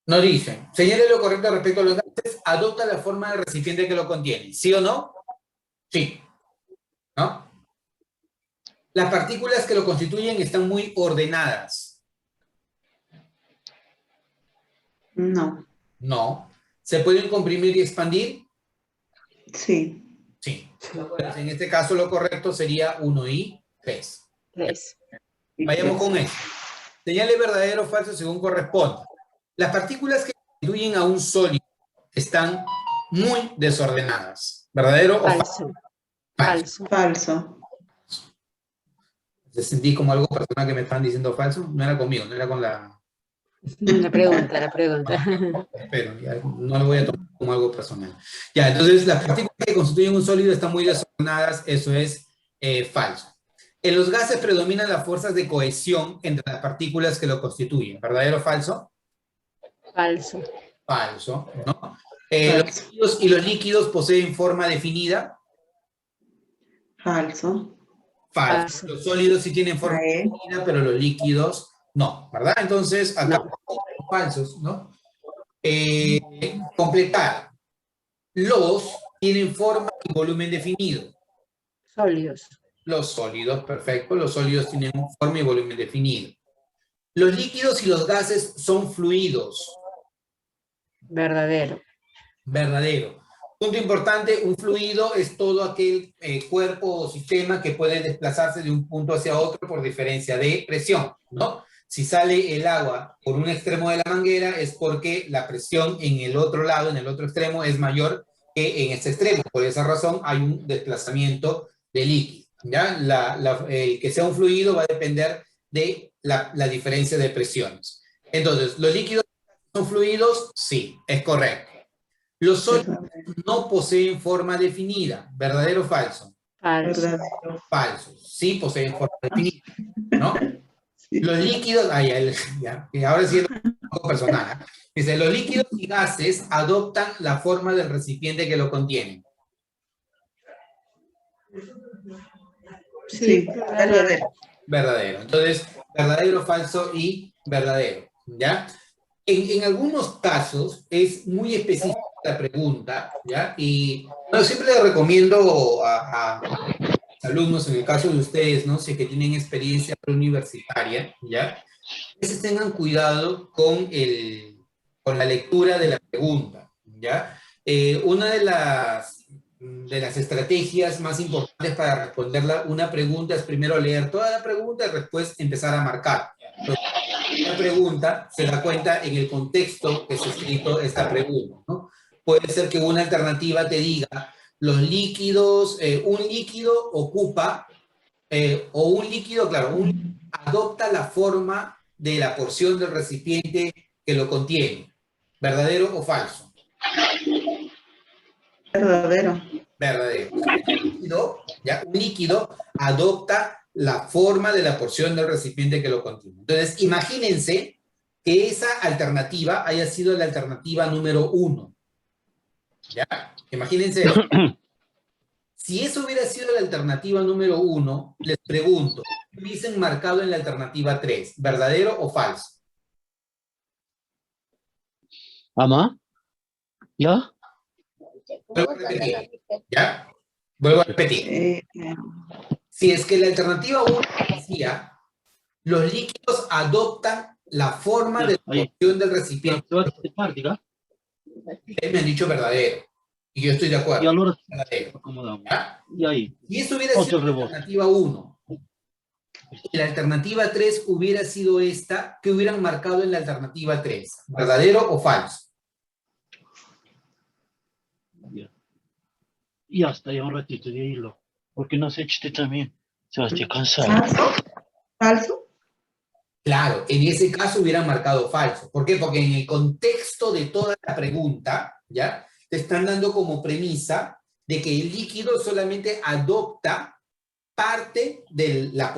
No dice. Señale lo correcto respecto a los gases. Adopta la forma del recipiente que lo contiene. ¿Sí o no? Sí. ¿No? Las partículas que lo constituyen están muy ordenadas. No. No. ¿Se pueden comprimir y expandir? Sí. Sí. Entonces, en este caso lo correcto sería 1 y 3. 3. Vayamos con eso. Señale verdadero o falso según corresponda. Las partículas que constituyen a un sólido están muy desordenadas. ¿Verdadero o falso? Falso. Falso. Se sentí como algo personal que me están diciendo falso. No era conmigo, no era con la... La pregunta, la pregunta. Pero ya no lo voy a tomar como algo personal. Ya, entonces las partículas que constituyen un sólido están muy desordenadas. Eso es falso. En los gases predominan las fuerzas de cohesión entre las partículas que lo constituyen. ¿Verdadero o falso? Falso. Falso, ¿no? Los sólidos y los líquidos poseen forma definida. Falso. Falso. Los sólidos sí tienen forma definida, pero los líquidos no, ¿verdad? Entonces, acá falsos, ¿no? Completar. Los tienen forma y volumen definido. Sólidos. Los sólidos, perfecto. Los sólidos tienen forma y volumen definido. Los líquidos y los gases son fluidos. Verdadero. Verdadero. Punto importante, un fluido es todo aquel cuerpo o sistema que puede desplazarse de un punto hacia otro por diferencia de presión, ¿no? Si sale el agua por un extremo de la manguera es porque la presión en el otro lado, en el otro extremo, es mayor que en este extremo. Por esa razón hay un desplazamiento de líquido, ¿ya? El que sea un fluido va a depender de la diferencia de presiones. Entonces, ¿los líquidos son fluidos? Sí, es correcto. Los sólidos no poseen forma definida. ¿Verdadero o falso? Falso. Falso. Sí poseen forma definida, ¿no? Los líquidos, ahora sí es un poco personal. Dice, los líquidos y gases adoptan la forma del recipiente que lo contienen. Sí, verdadero. Verdadero. Entonces, verdadero, falso y verdadero, ¿ya? En algunos casos es muy específica la pregunta, ¿ya? Y bueno, siempre le recomiendo a alumnos, en el caso de ustedes, ¿no? Si es que tienen experiencia preuniversitaria, ¿ya? Que tengan cuidado con la lectura de la pregunta, ¿ya? Una de las estrategias más importantes para responder una pregunta es primero leer toda la pregunta y después empezar a marcar. Entonces, la pregunta se da cuenta en el contexto que se ha escrito esta pregunta, ¿no? Puede ser que una alternativa te diga, los líquidos, un líquido ocupa, o un líquido, claro, adopta la forma de la porción del recipiente que lo contiene. ¿Verdadero o falso? Verdadero. Verdadero. Un líquido adopta la forma de la porción del recipiente que lo contiene. Entonces, imagínense que esa alternativa haya sido la alternativa número 1. ¿Ya? Imagínense eso. Si eso hubiera sido la alternativa número 1, les pregunto, ¿qué hubiesen marcado en la alternativa 3? ¿Verdadero o falso? ¿Ama? ¿Ya? Vuelvo a repetir. ¿Ya? Vuelvo a repetir. Si es que la alternativa 1 decía, los líquidos adoptan la forma de la porción del recipiente. Ustedes me han dicho verdadero. Y yo estoy de acuerdo. Verdadero. ¿Ya? Y eso hubiera sido la alternativa 1. Y la alternativa 3 hubiera sido esta, que hubieran marcado en la alternativa 3. ¿Verdadero o falso? Y hasta ya un ratito de hilo. Porque no sé usted también. Se va a estar cansado. ¿Falso? ¿Falso? Claro, en ese caso hubieran marcado falso. ¿Por qué? Porque en el contexto de toda la pregunta, ¿ya? Te están dando como premisa de que el líquido solamente adopta parte de la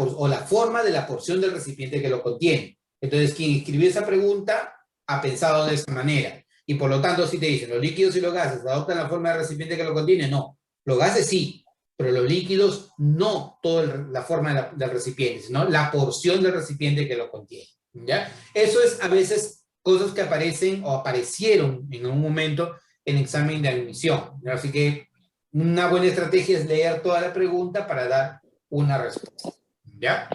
forma de la porción del recipiente que lo contiene. Entonces, quien escribió esa pregunta ha pensado de esa manera. Y por lo tanto, si te dicen, los líquidos y los gases adoptan la forma del recipiente que lo contiene, no. Los gases sí, pero los líquidos no toda la forma del recipiente, sino la porción del recipiente que lo contiene, ¿ya? Eso es a veces cosas que aparecen o aparecieron en un momento en examen de admisión. Así que una buena estrategia es leer toda la pregunta para dar una respuesta. ¿Ya?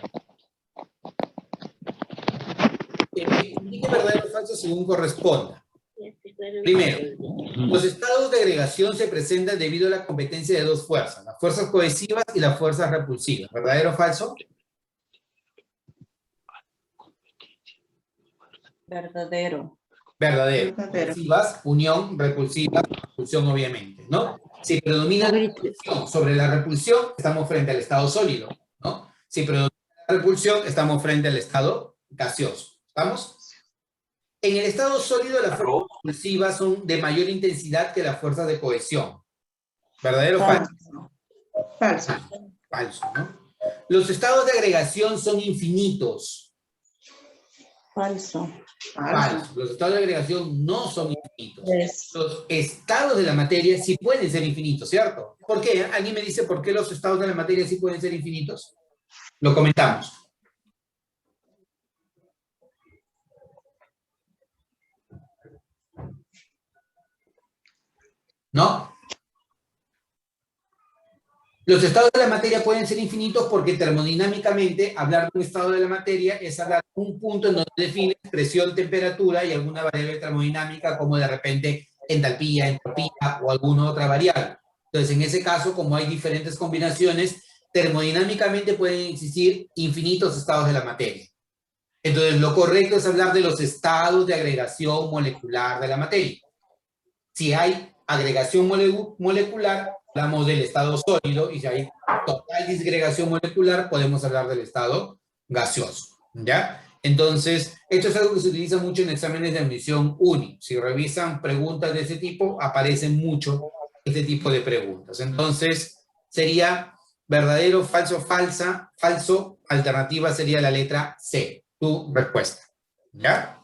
Indique verdadero o falso según corresponda. Primero, los estados de agregación se presentan debido a la competencia de dos fuerzas, las fuerzas cohesivas y las fuerzas repulsivas. ¿Verdadero o falso? Verdadero. Verdadero. Verdadero. Cohesivas, unión, repulsiva, repulsión obviamente, ¿no? Si predomina la repulsión sobre la repulsión, estamos frente al estado sólido, ¿no? Si predomina la repulsión, estamos frente al estado gaseoso. ¿Estamos? En el estado sólido, las fuerzas repulsivas son de mayor intensidad que las fuerzas de cohesión. ¿Verdadero o falso? Falso. Falso, ¿no? Los estados de agregación son infinitos. Falso. Falso. Los estados de agregación no son infinitos. Es Los estados de la materia sí pueden ser infinitos, ¿cierto? ¿Por qué? ¿Alguien me dice por qué los estados de la materia sí pueden ser infinitos? Lo comentamos. ¿No? Los estados de la materia pueden ser infinitos porque termodinámicamente hablar de un estado de la materia es hablar de un punto en donde define presión, temperatura y alguna variable termodinámica como de repente entalpía, entropía o alguna otra variable. Entonces, en ese caso, como hay diferentes combinaciones, termodinámicamente pueden existir infinitos estados de la materia. Entonces, lo correcto es hablar de los estados de agregación molecular de la materia. Si hay agregación molecular, hablamos del estado sólido, y si hay total disgregación molecular, podemos hablar del estado gaseoso, ¿ya? Entonces, esto es algo que se utiliza mucho en exámenes de admisión UNI. Si revisan preguntas de ese tipo, aparecen mucho este tipo de preguntas. Entonces, sería verdadero, falso, falsa, falso, alternativa sería la letra C, tu respuesta, ¿ya?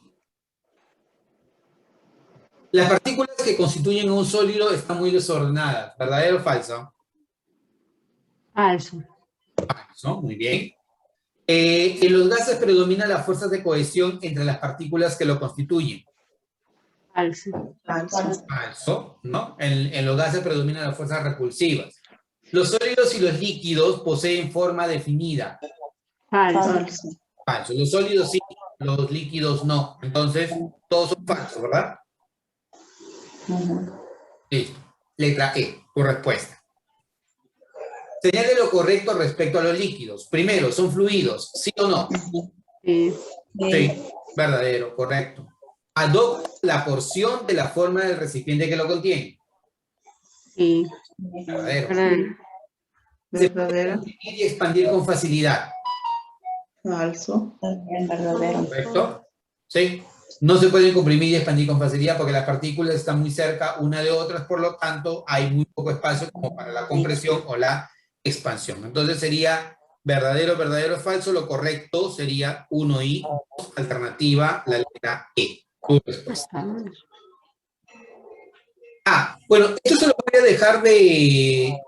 Las partículas que constituyen un sólido están muy desordenadas. ¿Verdadero o falso? Falso. Falso, muy bien. En los gases predominan las fuerzas de cohesión entre las partículas que lo constituyen. Falso. falso. Falso, ¿no? En los gases predominan las fuerzas repulsivas. Los sólidos y los líquidos poseen forma definida. Falso. Falso. Falso. Los sólidos sí, los líquidos no. Entonces, todos son falsos, ¿verdad? Listo. Letra E, tu respuesta. Señale lo correcto respecto a los líquidos. Primero, ¿son fluidos? ¿Sí o no? Sí. Sí. Verdadero, correcto. Adopta la porción de la forma del recipiente que lo contiene. Sí. Verdadero. Verdadero. Verdadero. Comprimir y expandir con facilidad. Falso. También verdadero. ¿Correcto? Sí. No se pueden comprimir y expandir con facilidad porque las partículas están muy cerca una de otras, por lo tanto, hay muy poco espacio como para la compresión o la expansión. Entonces sería verdadero, verdadero, falso. Lo correcto sería 1 y 2, alternativa, la letra E. Tu respuesta. Bueno, esto se lo voy a dejar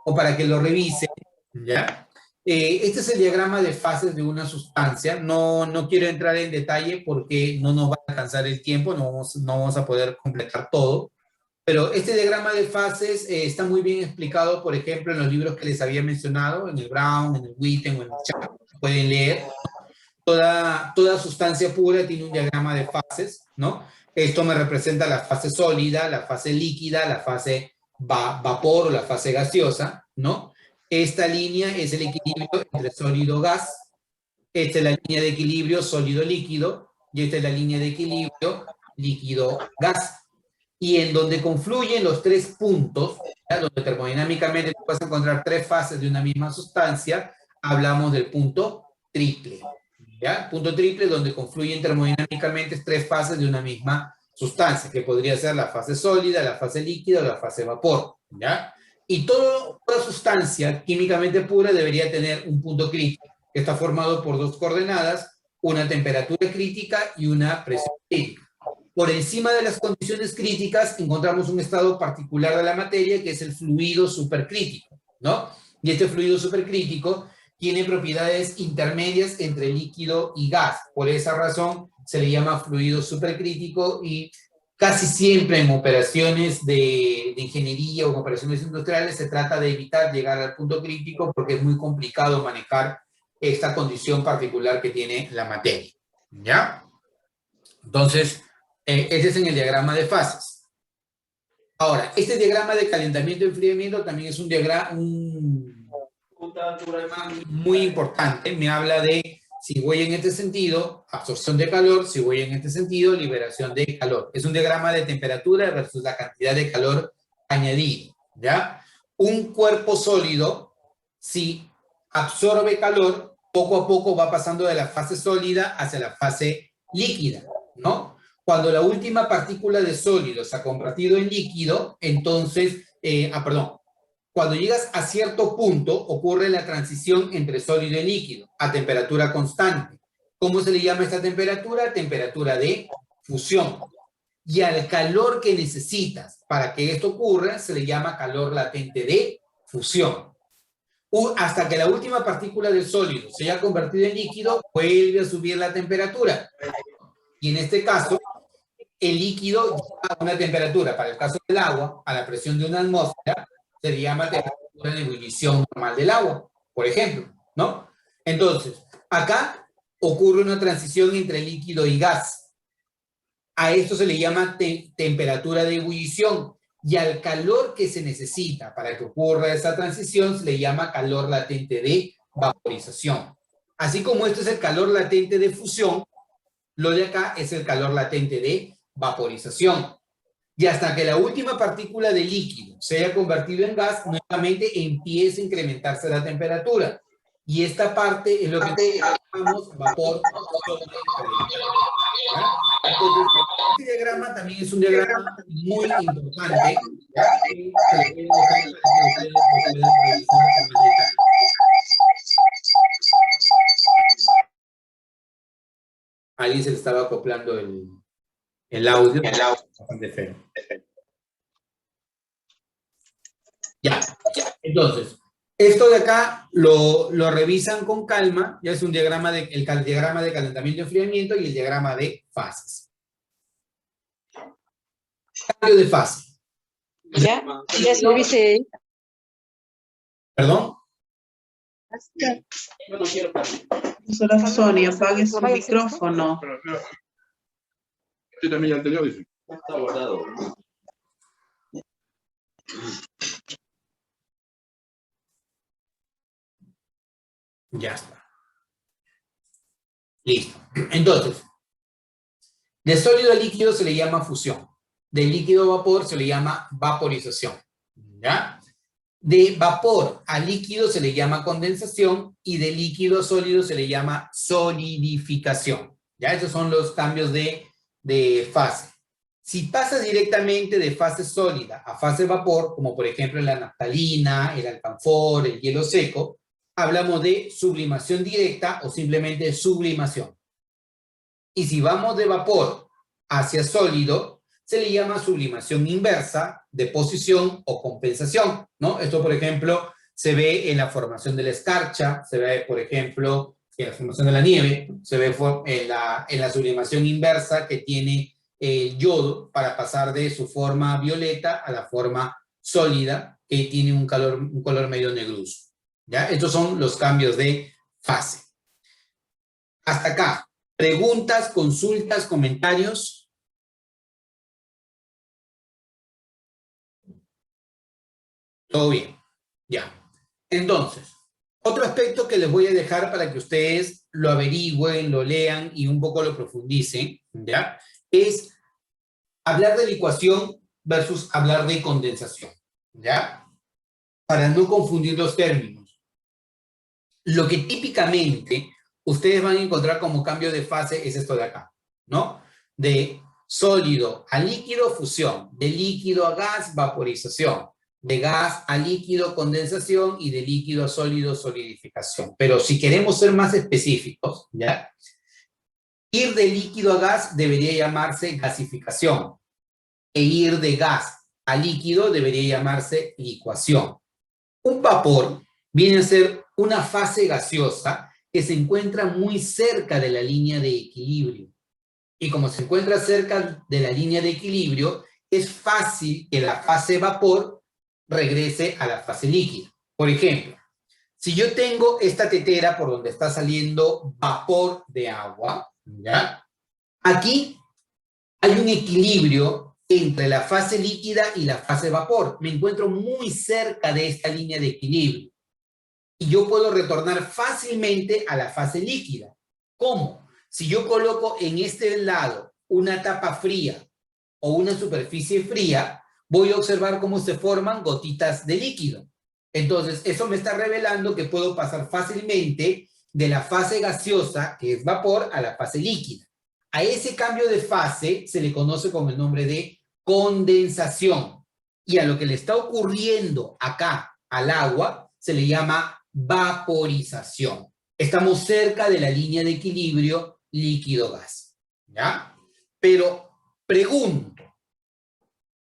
o para que lo revisen, ¿ya? Este es el diagrama de fases de una sustancia. No quiero entrar en detalle porque no nos va a alcanzar el tiempo, no vamos a poder completar todo. Pero este diagrama de fases está muy bien explicado, por ejemplo, en los libros que les había mencionado, en el Brown, en el Witten o en el Chat. Pueden leer. Toda sustancia pura tiene un diagrama de fases, ¿no? Esto me representa la fase sólida, la fase líquida, la fase vapor o la fase gaseosa, ¿no? Esta línea es el equilibrio entre sólido-gas. Esta es la línea de equilibrio sólido-líquido. Y esta es la línea de equilibrio líquido-gas. Y en donde confluyen los tres puntos, ¿ya? Donde termodinámicamente tú vas a encontrar tres fases de una misma sustancia, hablamos del punto triple. ¿Ya? Punto triple donde confluyen termodinámicamente tres fases de una misma sustancia, que podría ser la fase sólida, la fase líquida o la fase vapor. ¿Ya? Y toda sustancia químicamente pura debería tener un punto crítico, que está formado por dos coordenadas, una temperatura crítica y una presión crítica. Por encima de las condiciones críticas encontramos un estado particular de la materia, que es el fluido supercrítico, ¿no? Y este fluido supercrítico tiene propiedades intermedias entre líquido y gas. Por esa razón se le llama fluido supercrítico y casi siempre en operaciones de ingeniería o en operaciones industriales se trata de evitar llegar al punto crítico porque es muy complicado manejar esta condición particular que tiene la materia, ¿ya? Entonces, ese es en el diagrama de fases. Ahora, este diagrama de calentamiento y enfriamiento también es un diagrama muy importante. Me habla de, si voy en este sentido, absorción de calor, si voy en este sentido, liberación de calor. Es un diagrama de temperatura versus la cantidad de calor añadido, ¿ya? Un cuerpo sólido, si absorbe calor, poco a poco va pasando de la fase sólida hacia la fase líquida, ¿no? Cuando la última partícula de sólido se ha convertido en líquido, entonces, cuando llegas a cierto punto, ocurre la transición entre sólido y líquido, a temperatura constante. ¿Cómo se le llama esta temperatura? Temperatura de fusión. Y al calor que necesitas para que esto ocurra, se le llama calor latente de fusión. Hasta que la última partícula del sólido se haya convertido en líquido, vuelve a subir la temperatura. Y en este caso, el líquido llega a una temperatura, para el caso del agua, a la presión de una atmósfera, se le llama temperatura de ebullición normal del agua, por ejemplo, ¿no? Entonces, acá ocurre una transición entre líquido y gas. A esto se le llama temperatura de ebullición, y al calor que se necesita para que ocurra esa transición se le llama calor latente de vaporización. Así como esto es el calor latente de fusión, lo de acá es el calor latente de vaporización. Y hasta que la última partícula de líquido se haya convertido en gas, nuevamente empieza a incrementarse la temperatura. Y esta parte es lo que llamamos vapor. Entonces, este diagrama también es un diagrama muy importante. A alguien se le estaba acoplando el audio. Bastante feo. Ya. Entonces, esto de acá lo revisan con calma. Ya es un diagrama el diagrama de calentamiento y enfriamiento y el diagrama de fases. Cambio de fase. Ya se lo dice. ¿Perdón? Profesora Sonia, apague su micrófono. Sí, también ya anterior dice. Está guardado. Ya está. Listo. Entonces, de sólido a líquido se le llama fusión. De líquido a vapor se le llama vaporización. ¿Ya? De vapor a líquido se le llama condensación y de líquido a sólido se le llama solidificación. ¿Ya? Esos son los cambios de fase. Si pasas directamente de fase sólida a fase vapor, como por ejemplo la naftalina, el alcanfor, el hielo seco, hablamos de sublimación directa o simplemente sublimación. Y si vamos de vapor hacia sólido, se le llama sublimación inversa, deposición o compensación, ¿no? Esto, por ejemplo, se ve en la formación de la escarcha, se ve, por ejemplo, en la formación de la nieve, se ve en la sublimación inversa que tiene el yodo para pasar de su forma violeta a la forma sólida que tiene un color medio negruzco. ¿Ya? Estos son los cambios de fase. Hasta acá. ¿Preguntas, consultas, comentarios? Todo bien. Ya. Entonces, otro aspecto que les voy a dejar para que ustedes lo averigüen, lo lean y un poco lo profundicen, ¿ya? Es hablar de licuación versus hablar de condensación, ¿ya? Para no confundir los términos. Lo que típicamente ustedes van a encontrar como cambio de fase es esto de acá, ¿no? De sólido a líquido, fusión. De líquido a gas, vaporización. De gas a líquido, condensación. Y de líquido a sólido, solidificación. Pero si queremos ser más específicos, ¿ya? Ir de líquido a gas debería llamarse gasificación. E ir de gas a líquido debería llamarse licuación. Un vapor viene a ser una fase gaseosa que se encuentra muy cerca de la línea de equilibrio. Y como se encuentra cerca de la línea de equilibrio, es fácil que la fase vapor regrese a la fase líquida. Por ejemplo, si yo tengo esta tetera por donde está saliendo vapor de agua, ¿ya? Aquí hay un equilibrio entre la fase líquida y la fase vapor. Me encuentro muy cerca de esta línea de equilibrio. Y yo puedo retornar fácilmente a la fase líquida. ¿Cómo? Si yo coloco en este lado una tapa fría o una superficie fría, voy a observar cómo se forman gotitas de líquido. Entonces, eso me está revelando que puedo pasar fácilmente de la fase gaseosa, que es vapor, a la fase líquida. A ese cambio de fase se le conoce con el nombre de condensación. Y a lo que le está ocurriendo acá al agua se le llama vaporización. Estamos cerca de la línea de equilibrio líquido-gas. ¿Ya? Pero pregunto,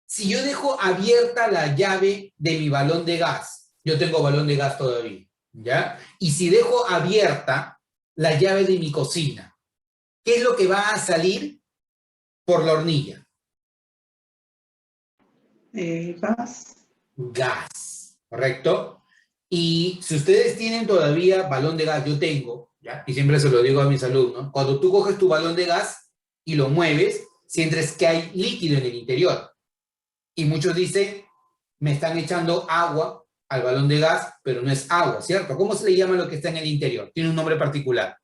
si yo dejo abierta la llave de mi balón de gas, yo tengo balón de gas todavía, ¿ya? Y si dejo abierta la llave de mi cocina, ¿qué es lo que va a salir por la hornilla? Gas. Gas, ¿correcto? Y si ustedes tienen todavía balón de gas, yo tengo, ¿ya? Y siempre se lo digo a mis alumnos, cuando tú coges tu balón de gas y lo mueves, sientes que hay líquido en el interior. Y muchos dicen, me están echando agua al balón de gas, pero no es agua, ¿cierto? ¿Cómo se le llama lo que está en el interior? Tiene un nombre particular.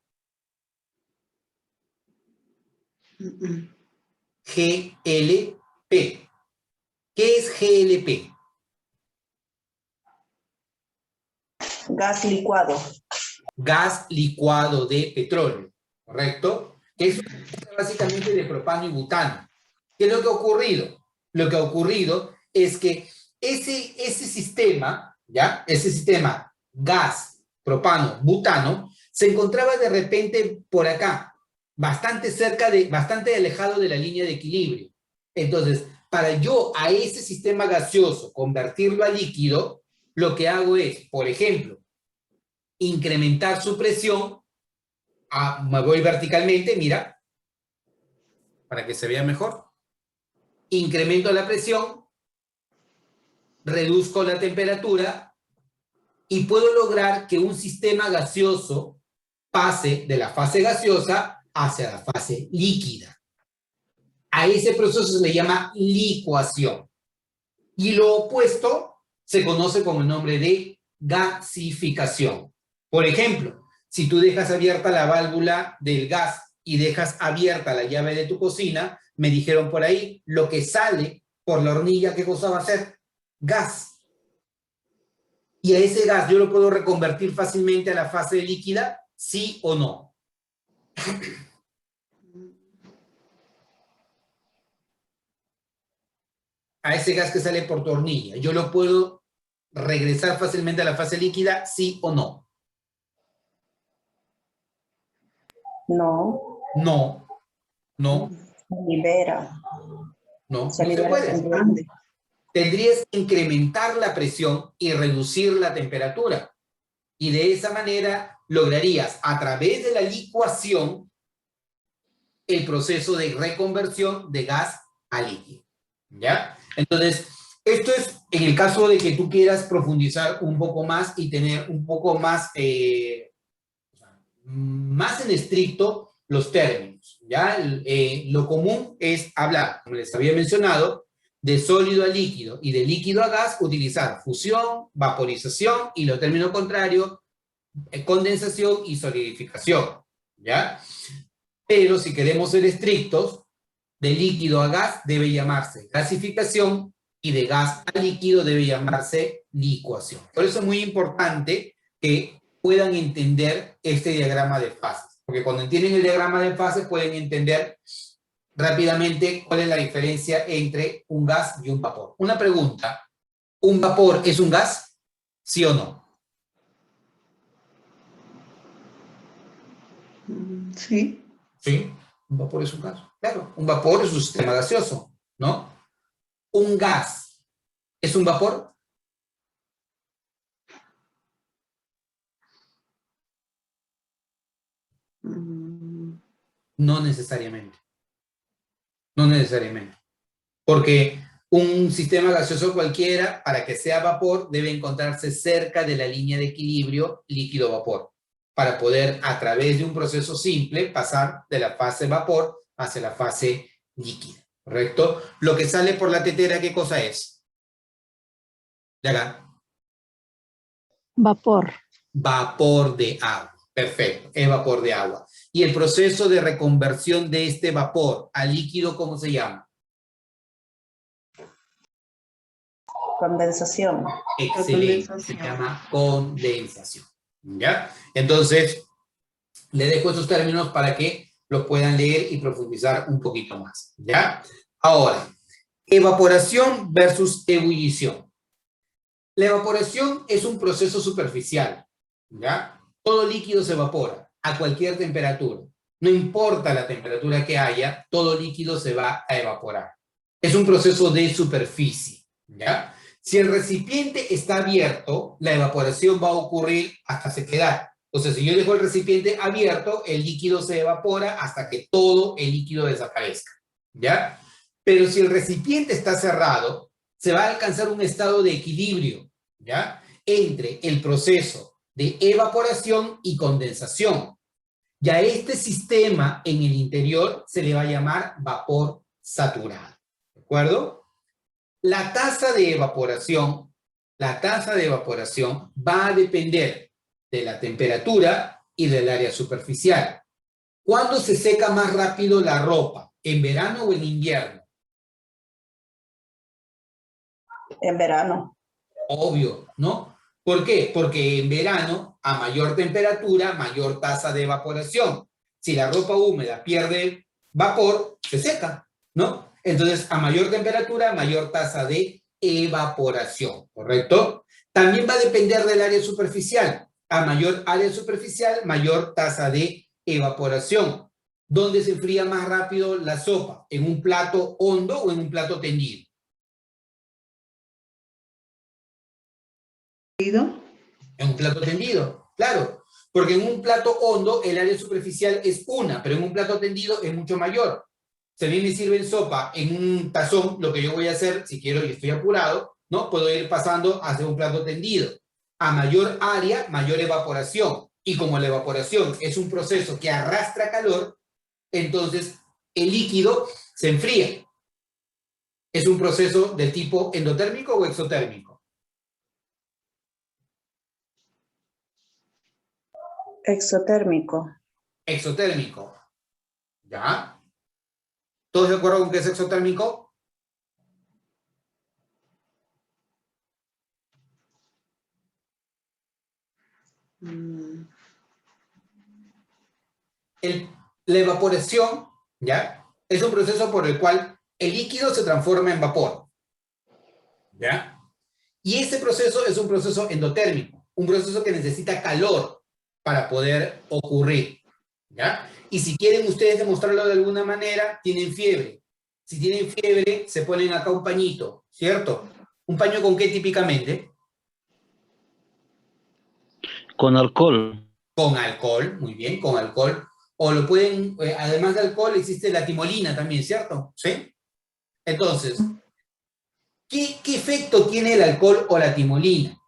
GLP. ¿Qué es GLP? Gas licuado. Gas licuado de petróleo, ¿correcto? Que es básicamente de propano y butano. ¿Qué es lo que ha ocurrido? Lo que ha ocurrido es que ese sistema, ¿ya? Ese sistema gas, propano, butano, se encontraba de repente por acá, bastante alejado de la línea de equilibrio. Entonces, para yo a ese sistema gaseoso convertirlo a líquido, lo que hago es, por ejemplo, incrementar su presión, me voy verticalmente, mira, para que se vea mejor, incremento la presión, reduzco la temperatura y puedo lograr que un sistema gaseoso pase de la fase gaseosa hacia la fase líquida. A ese proceso se le llama licuación. Y lo opuesto se conoce con el nombre de gasificación. Por ejemplo, si tú dejas abierta la válvula del gas y dejas abierta la llave de tu cocina, me dijeron por ahí, lo que sale por la hornilla, ¿qué cosa va a ser? Gas. Y a ese gas yo lo puedo reconvertir fácilmente a la fase líquida, ¿sí o no? A ese gas que sale por tu hornilla, ¿yo lo puedo regresar fácilmente a la fase líquida, sí o no? No. No, no, Se libera. no Se se libera puede. también. Tendrías que incrementar la presión y reducir la temperatura. Y de esa manera lograrías, a través de la licuación, el proceso de reconversión de gas a líquido. ¿Ya? Entonces, esto es en el caso de que tú quieras profundizar un poco más y tener un poco más, más en estricto los términos. ¿Ya? Lo común es hablar, como les había mencionado, de sólido a líquido y de líquido a gas, utilizar fusión, vaporización y lo término contrario, condensación y solidificación. ¿Ya? Pero si queremos ser estrictos, de líquido a gas debe llamarse gasificación y de gas a líquido debe llamarse licuación. Por eso es muy importante que puedan entender este diagrama de fases, porque cuando entienden el diagrama de fases pueden entender rápidamente cuál es la diferencia entre un gas y un vapor. Una pregunta, ¿un vapor es un gas? ¿Sí o no? Sí. Sí, un vapor es un gas. Claro, un vapor es un sistema gaseoso, ¿no? ¿Un gas es un vapor? Mm, No necesariamente. No necesariamente. Porque un sistema gaseoso cualquiera, para que sea vapor, debe encontrarse cerca de la línea de equilibrio líquido-vapor, para poder, a través de un proceso simple, pasar de la fase vapor hacia la fase líquida, ¿correcto? Lo que sale por la tetera, ¿qué cosa es? De acá. Vapor. Vapor de agua. Perfecto, es vapor de agua. Y el proceso de reconversión de este vapor a líquido, ¿cómo se llama? Condensación. Excelente, se llama condensación. ¿Ya? Entonces, le dejo esos términos para que los puedan leer y profundizar un poquito más. ¿Ya? Ahora, evaporación versus ebullición. La evaporación es un proceso superficial. ¿Ya? Todo líquido se evapora a cualquier temperatura. No importa la temperatura que haya, todo líquido se va a evaporar. Es un proceso de superficie. ¿Ya? Si el recipiente está abierto, la evaporación va a ocurrir hasta sequedad. Entonces, si yo dejo el recipiente abierto, el líquido se evapora hasta que todo el líquido desaparezca. ¿Ya? Pero si el recipiente está cerrado, se va a alcanzar un estado de equilibrio, ¿ya? Entre el proceso de evaporación y condensación. Y a este sistema en el interior se le va a llamar vapor saturado. ¿De acuerdo? La tasa de evaporación va a depender de la temperatura y del área superficial. ¿Cuándo se seca más rápido la ropa? ¿En verano o en invierno? En verano. Obvio, ¿no? ¿Por qué? Porque en verano, a mayor temperatura, mayor tasa de evaporación. Si la ropa húmeda pierde vapor, se seca, ¿no? Entonces, a mayor temperatura, mayor tasa de evaporación, ¿correcto? También va a depender del área superficial. A mayor área superficial, mayor tasa de evaporación. ¿Dónde se enfría más rápido la sopa? ¿En un plato hondo o en un plato tendido? En un plato tendido, claro. Porque en un plato hondo el área superficial es una, pero en un plato tendido es mucho mayor. Si a mí me sirven sopa en un tazón, lo que yo voy a hacer, si quiero y estoy apurado, ¿no? Puedo ir pasando hacia un plato tendido. A mayor área, mayor evaporación. Y como la evaporación es un proceso que arrastra calor, entonces el líquido se enfría. ¿Es un proceso de tipo endotérmico o exotérmico? Exotérmico. Exotérmico. ¿Ya? ¿Todos de acuerdo con que es exotérmico? La evaporación, ¿ya? Es un proceso por el cual el líquido se transforma en vapor. ¿Ya? Y ese proceso es un proceso endotérmico, un proceso que necesita calor para poder ocurrir. ¿Ya? Y si quieren ustedes demostrarlo de alguna manera, tienen fiebre. Si tienen fiebre, se ponen acá un pañito, ¿cierto? ¿Un paño con qué típicamente? Con alcohol. Con alcohol, muy bien, con alcohol. O lo pueden, además de alcohol, existe la timolina también, ¿cierto? ¿Sí? Entonces, ¿qué efecto tiene el alcohol o la timolina?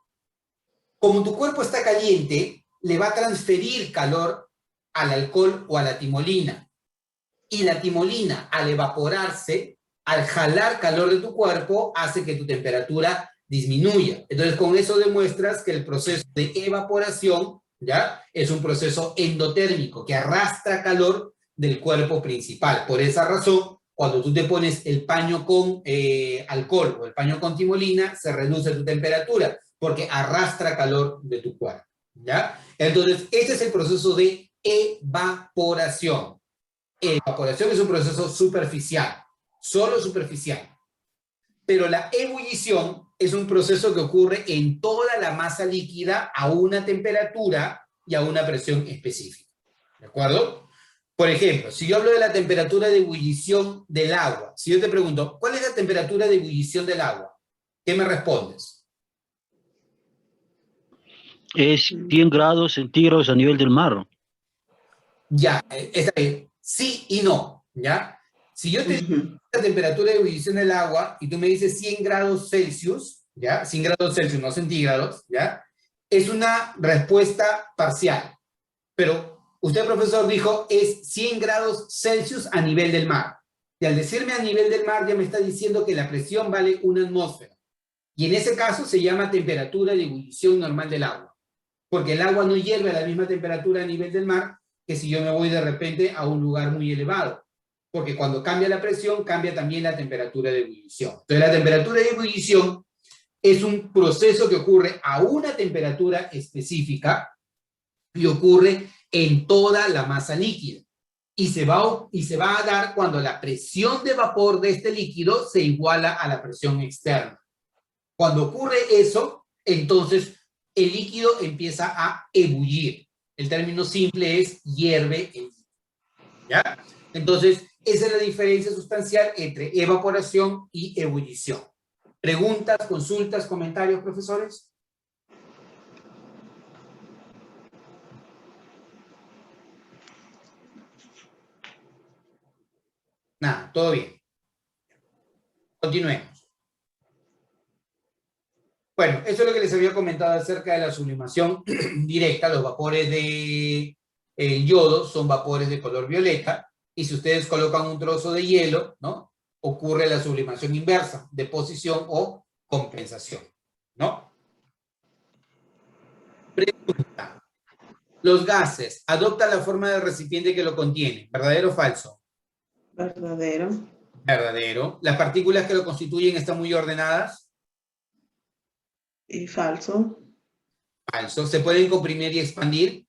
Como tu cuerpo está caliente, le va a transferir calor al alcohol o a la timolina. Y la timolina, al evaporarse, al jalar calor de tu cuerpo, hace que tu temperatura disminuya. Entonces, con eso demuestras que el proceso de evaporación, ¿ya? Es un proceso endotérmico que arrastra calor del cuerpo principal. Por esa razón, cuando tú te pones el paño con alcohol o el paño con timolina, se reduce tu temperatura porque arrastra calor de tu cuerpo, ¿ya? Entonces, este es el proceso de evaporación. Evaporación es un proceso superficial, solo superficial. Pero la ebullición es un proceso que ocurre en toda la masa líquida a una temperatura y a una presión específica. ¿De acuerdo? Por ejemplo, si yo hablo de la temperatura de ebullición del agua, si yo te pregunto, ¿cuál es la temperatura de ebullición del agua? ¿Qué me respondes? Es 100 grados centígrados a nivel del mar. Ya, está bien. Sí y no, ¿ya? Si yo te digo Ujú. la temperatura de ebullición del agua y tú me dices 100 grados Celsius, ¿ya? 100 grados Celsius, no centígrados, ¿ya? Es una respuesta parcial. Pero usted, profesor, dijo es 100 grados Celsius a nivel del mar. Y al decirme a nivel del mar ya me está diciendo que la presión vale 1 atmósfera. Y en ese caso se llama temperatura de ebullición normal del agua. Porque el agua no hierve a la misma temperatura a nivel del mar que si yo me voy de repente a un lugar muy elevado. Porque cuando cambia la presión, cambia también la temperatura de ebullición. Entonces, la temperatura de ebullición es un proceso que ocurre a una temperatura específica y ocurre en toda la masa líquida. Y se va a dar cuando la presión de vapor de este líquido se iguala a la presión externa. Cuando ocurre eso, entonces el líquido empieza a ebullir. El término simple es hierve el líquido. ¿Ya? Entonces, esa es la diferencia sustancial entre evaporación y ebullición. ¿Preguntas, consultas, comentarios, profesores? Nada, todo bien. Continuemos. Bueno, eso es lo que les había comentado acerca de la sublimación directa. Los vapores de yodo son vapores de color violeta. Y si ustedes colocan un trozo de hielo, ¿no? Ocurre la sublimación inversa, deposición o compensación, ¿no? Pregunta. Los gases adoptan la forma del recipiente que lo contiene. ¿Verdadero o falso? Verdadero. Verdadero. ¿Las partículas que lo constituyen están muy ordenadas? Y falso. Falso. ¿Se pueden comprimir y expandir?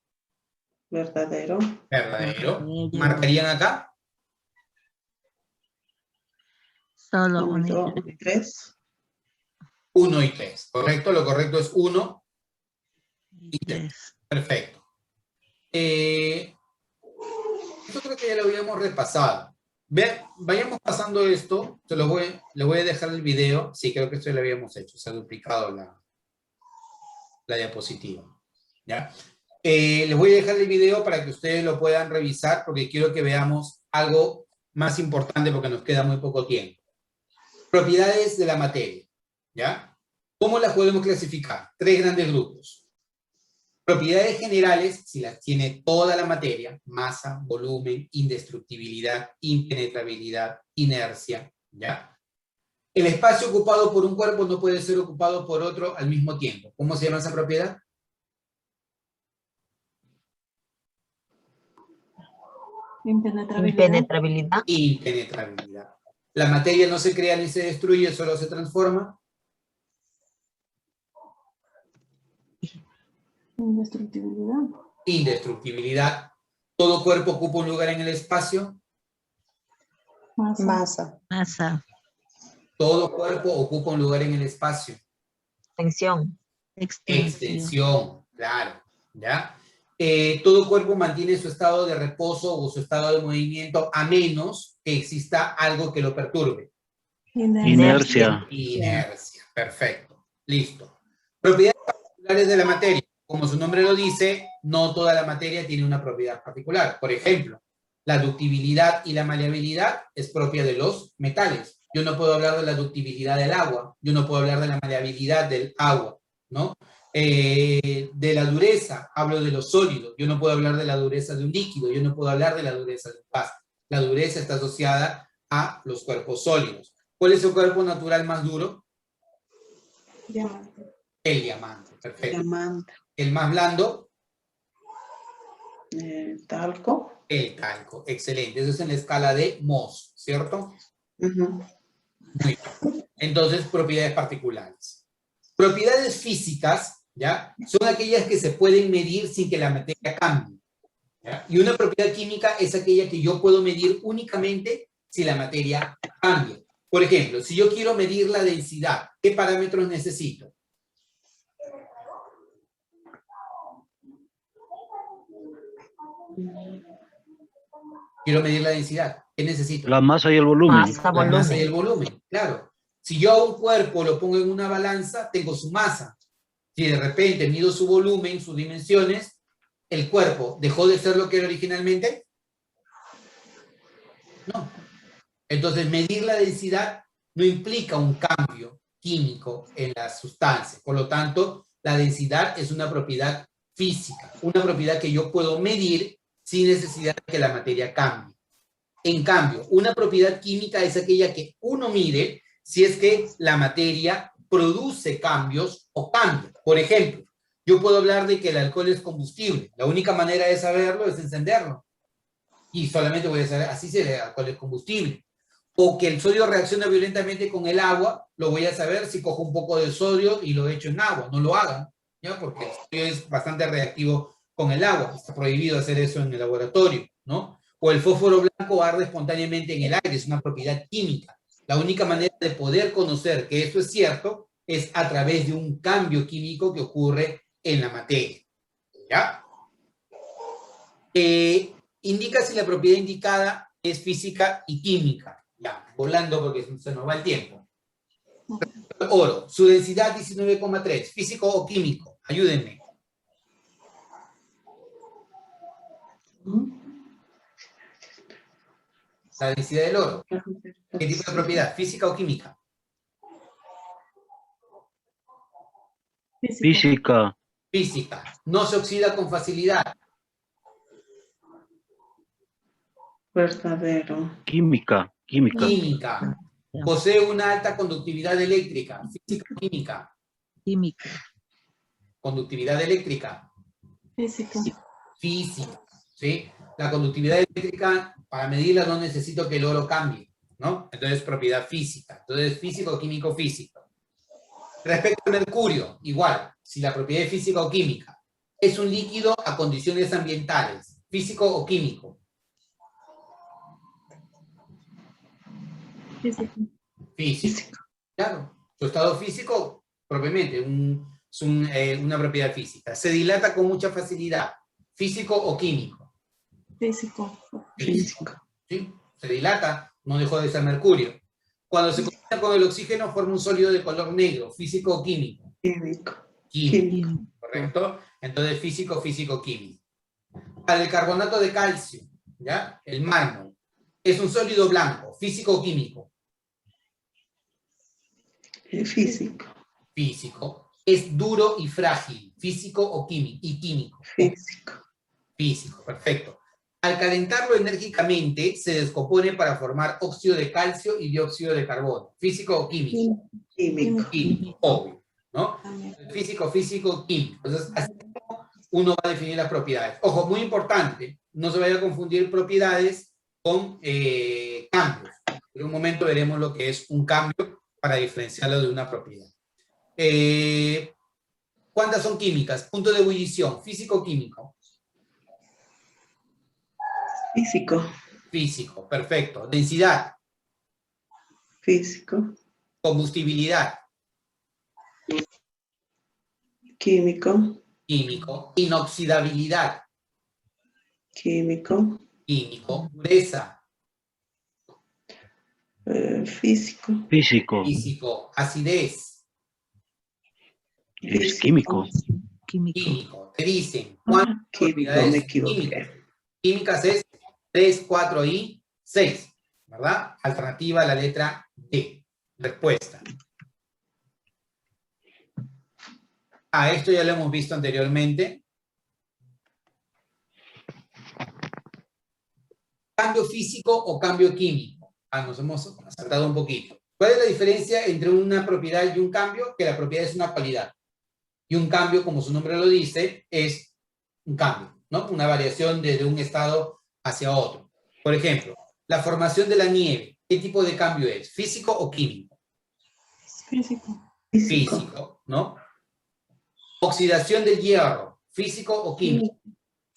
Verdadero. Verdadero. ¿Marcarían acá? Solo 1, un 2 y 3. 1 y 3. ¿Correcto? Lo correcto es 1 y y 3. 3. Perfecto. Esto creo que ya lo habíamos repasado. Vean, vayamos pasando esto. Le voy a dejar el video. Sí, creo que esto ya lo habíamos hecho. Se ha duplicado la diapositiva. ¿Ya? Les voy a dejar el video para que ustedes lo puedan revisar porque quiero que veamos algo más importante porque nos queda muy poco tiempo. Propiedades de la materia. ¿Ya? ¿Cómo las podemos clasificar? 3 grandes grupos. Propiedades generales, si las tiene toda la materia, masa, volumen, indestructibilidad, impenetrabilidad, inercia, ¿ya? El espacio ocupado por un cuerpo no puede ser ocupado por otro al mismo tiempo. ¿Cómo se llama esa propiedad? Impenetrabilidad. Impenetrabilidad. La materia no se crea ni se destruye, solo se transforma. Indestructibilidad. Indestructibilidad. Todo cuerpo ocupa un lugar en el espacio. Masa. Masa. Todo cuerpo ocupa un lugar en el espacio. Extensión. Extensión, claro, ¿ya? Todo cuerpo mantiene su estado de reposo o su estado de movimiento a menos que exista algo que lo perturbe. Inercia. Inercia, perfecto, listo. Propiedades particulares de la materia. Como su nombre lo dice, no toda la materia tiene una propiedad particular. Por ejemplo, la ductibilidad y la maleabilidad es propia de los metales. Yo no puedo hablar de la ductibilidad del agua, yo no puedo hablar de la maleabilidad del agua, ¿no? De la dureza, hablo de los sólidos, yo no puedo hablar de la dureza de un líquido, yo no puedo hablar de la dureza de un gas. La dureza está asociada a los cuerpos sólidos. ¿Cuál es el cuerpo natural más duro? Diamante. El diamante, perfecto. Diamante. El más blando, Talco. el talco, excelente. Eso es en la escala de Mohs, ¿cierto? Ujú. Muy bien. Entonces, propiedades particulares. Propiedades físicas, ¿ya? Son aquellas que se pueden medir sin que la materia cambie, ¿ya? Y una propiedad química es aquella que yo puedo medir únicamente si la materia cambia. Por ejemplo, si yo quiero medir la densidad, ¿qué parámetros necesito? Quiero medir la densidad. ¿Qué necesito? La masa y el volumen. Masa, La masa y volumen. el volumen, claro. Si yo a un cuerpo lo pongo en una balanza, tengo su masa. Si de repente mido su volumen, sus dimensiones, ¿el cuerpo dejó de ser lo que era originalmente? No. Entonces, medir la densidad no implica un cambio químico en la sustancia. Por lo tanto, la densidad es una propiedad física, una propiedad que yo puedo medir sin necesidad de que la materia cambie. En cambio, una propiedad química es aquella que uno mide si es que la materia produce cambios o cambia. Por ejemplo, yo puedo hablar de que el alcohol es combustible. La única manera de saberlo es encenderlo. Y solamente voy a saber, así se el alcohol es combustible. O que el sodio reacciona violentamente con el agua, lo voy a saber si cojo un poco de sodio y lo echo en agua. No lo hagan, ¿ya? Porque el sodio es bastante reactivo con el agua. Está prohibido hacer eso en el laboratorio, ¿no? O el fósforo blanco arde espontáneamente en el aire, es una propiedad química. La única manera de poder conocer que eso es cierto es a través de un cambio químico que ocurre en la materia, ¿ya? Indica si la propiedad indicada es física y química. Ya, volando porque se nos va el tiempo. Oro, su densidad 19,3, físico o químico, ayúdenme. La densidad del oro. ¿Qué tipo de propiedad? ¿Física o química? Física. Física. No se oxida con facilidad. Verdadero. Química. Química. Química. Posee una alta conductividad eléctrica. Física o química. Química. Conductividad eléctrica. Física. Física. ¿Sí? La conductividad eléctrica, para medirla no necesito que el oro cambie, ¿no? Entonces, propiedad física. Entonces, físico, químico, físico. Respecto al mercurio, igual, si la propiedad es física o química, es un líquido a condiciones ambientales, físico o químico. Física. Físico. Claro, su estado físico, propiamente, es una propiedad física. Se dilata con mucha facilidad, físico o químico. Físico. Físico. ¿Sí? Se dilata, no dejó de ser mercurio. Cuando se combina con el oxígeno forma un sólido de color negro, físico o químico. Químico. Químico, ¿correcto? Entonces físico, físico, químico. Para el carbonato de calcio, ¿ya? El mármol, es un sólido blanco, físico o químico. Físico. Físico. Es duro y frágil, físico o químico. Y químico. Físico. Físico, perfecto. Al calentarlo enérgicamente, se descompone para formar óxido de calcio y dióxido de carbono. ¿Físico o químico? Químico. Químico, obvio, ¿no? Físico, físico, químico. Entonces, así como uno va a definir las propiedades. Ojo, muy importante, no se vaya a confundir propiedades con cambios. En un momento veremos lo que es un cambio para diferenciarlo de una propiedad. ¿Cuántas son químicas? Punto de ebullición, físico o químico. Físico. Físico, perfecto. Densidad, Físico. combustibilidad, Químico. químico. Inoxidabilidad, Químico. químico. Dureza, Físico. Físico. físico. Acidez, Es químico. Químico. químico. Te dicen cuántas Químico, propiedades me equivoqué. químicas. Químicas es 3, 4 y 6, ¿verdad? Alternativa a la letra D. Respuesta. Esto ya lo hemos visto anteriormente. ¿Cambio físico o cambio químico? Nos hemos saltado un poquito. ¿Cuál es la diferencia entre una propiedad y un cambio? Que la propiedad es una cualidad. Y un cambio, como su nombre lo dice, es un cambio, ¿no? Una variación desde un estado hacia otro. Por ejemplo, la formación de la nieve. ¿Qué tipo de cambio es? ¿Físico o químico? Físico. Físico, ¿no? Oxidación del hierro. ¿Físico o químico?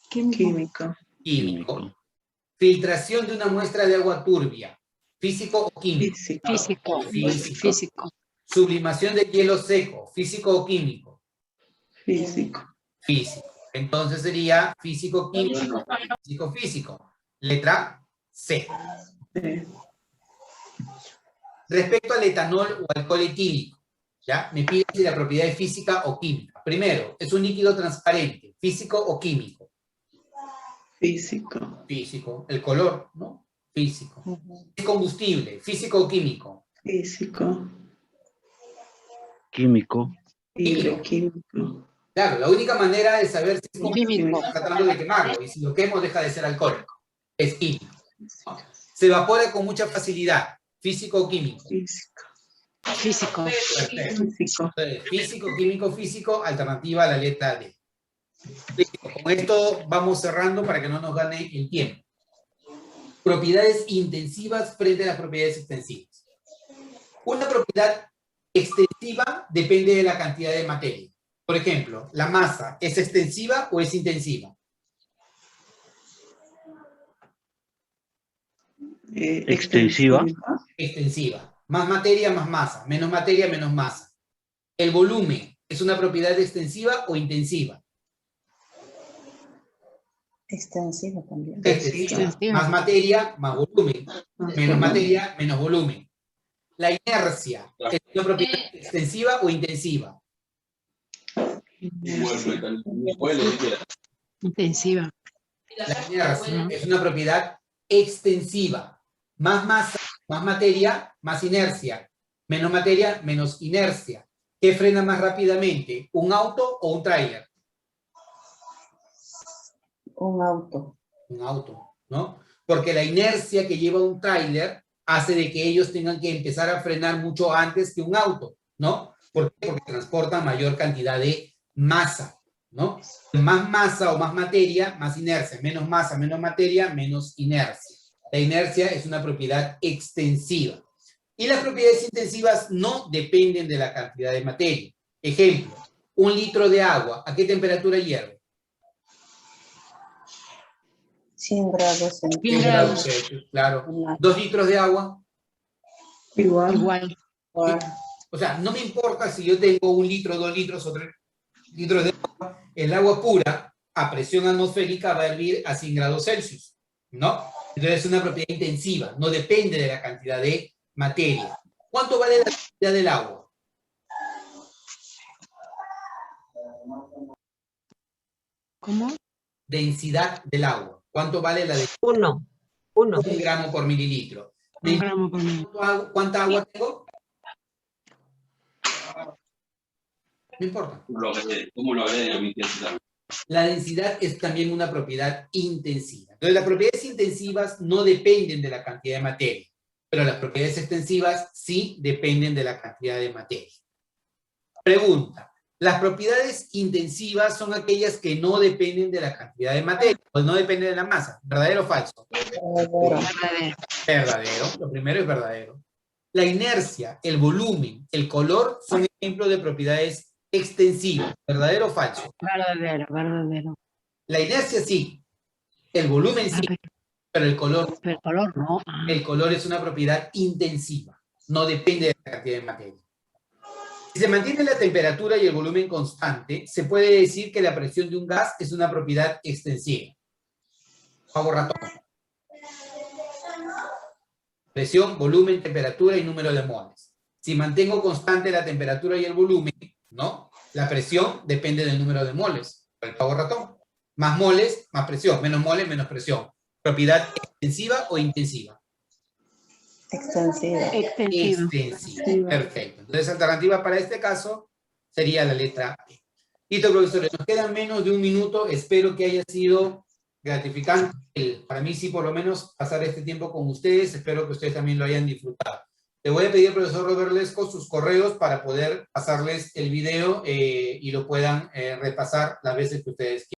Químico. Químico. Químico. Filtración de una muestra de agua turbia. ¿Físico o químico? Físico. Físico. Físico. Físico. Sublimación de hielo seco. ¿Físico o químico? Físico. Físico. Entonces sería físico-químico. Físico-físico. Letra C. Respecto al etanol o alcohol etílico, ¿ya? Me pide si la propiedad es física o química. Primero, es un líquido transparente. ¿Físico o químico? Físico. Físico. El color, ¿no? Físico. Es combustible, físico o químico. Físico. Químico. Químico. Claro, la única manera de saber si es combustible Químico. es tratando de quemarlo, y si lo quemo deja de ser alcohólico. Es químico. ¿No? Se evapora con mucha facilidad. Físico o químico. Físico. Físico. Perfecto. Físico. Entonces, físico, químico, físico, alternativa a la letra D. Listo. Con esto vamos cerrando para que no nos gane el tiempo. Propiedades intensivas frente a las propiedades extensivas. Una propiedad extensiva depende de la cantidad de materia. Por ejemplo, ¿la masa es extensiva o es intensiva? Extensiva. Extensiva. Más materia, más masa. Menos materia, menos masa. ¿El volumen es una propiedad extensiva o intensiva? Extensiva también. Extensiva. Más materia, más volumen. Menos materia, menos volumen. ¿La inercia es una propiedad extensiva o intensiva? Intensiva. La inercia es una propiedad extensiva. Más masa, más materia, más inercia. Menos materia, menos inercia. ¿Qué frena más rápidamente? ¿Un auto o un tráiler? Un auto. Un auto, ¿no? Porque la inercia que lleva un tráiler hace de que ellos tengan que empezar a frenar mucho antes que un auto, ¿no? ¿Por qué? Porque transportan mayor cantidad de masa, ¿no? Más masa o más materia, más inercia. Menos masa, menos materia, menos inercia. La inercia es una propiedad extensiva. Y las propiedades intensivas no dependen de la cantidad de materia. Ejemplo, 1 litro de agua, ¿a qué temperatura hierve? 100 grados. 100 grados Celsius, claro. 2 litros de agua. Igual. O sea, no me importa si yo tengo 1 litro, 2 litros o 3 litros de agua. El agua pura a presión atmosférica va a hervir a 100 grados Celsius, ¿no? Entonces es una propiedad intensiva, no depende de la cantidad de materia. ¿Cuánto vale la densidad del agua? ¿Cómo? Densidad del agua. ¿Cuánto vale la densidad? 1. 1 gramo por mililitro. Un gramo por minuto. ¿Cuánta agua tengo? No importa. ¿Cómo lo agregan a mi intensidad? La densidad es también una propiedad intensiva. Entonces, las propiedades intensivas no dependen de la cantidad de materia, pero las propiedades extensivas sí dependen de la cantidad de materia. Pregunta. Las propiedades intensivas son aquellas que no dependen de la cantidad de materia, o no dependen de la masa. ¿Verdadero o falso? Verdadero. Verdadero. Lo primero es verdadero. La inercia, el volumen, el color son ejemplos de propiedades extensivas. ¿Verdadero o falso? Verdadero. La inercia sí. El volumen sí. Pero el color, Pero el color no. el color es una propiedad intensiva. No depende de la cantidad de materia. Si se mantiene la temperatura y el volumen constante, se puede decir que la presión de un gas es una propiedad extensiva. Hago ratón. Presión, volumen, temperatura y número de moles. Si mantengo constante la temperatura y el volumen, ¿no? La presión depende del número de moles. El pavo ratón. Más moles, más presión. Menos moles, menos presión. ¿Propiedad extensiva o intensiva? Extensiva. Extensiva. Perfecto. Entonces, alternativa para este caso sería la letra E. Listo, profesores. Nos quedan menos de 1 minuto. Espero que haya sido gratificante. Para mí sí, por lo menos, pasar este tiempo con ustedes. Espero que ustedes también lo hayan disfrutado. Le voy a pedir al profesor Robert Lesco sus correos para poder pasarles el video y lo puedan repasar las veces que ustedes quieran.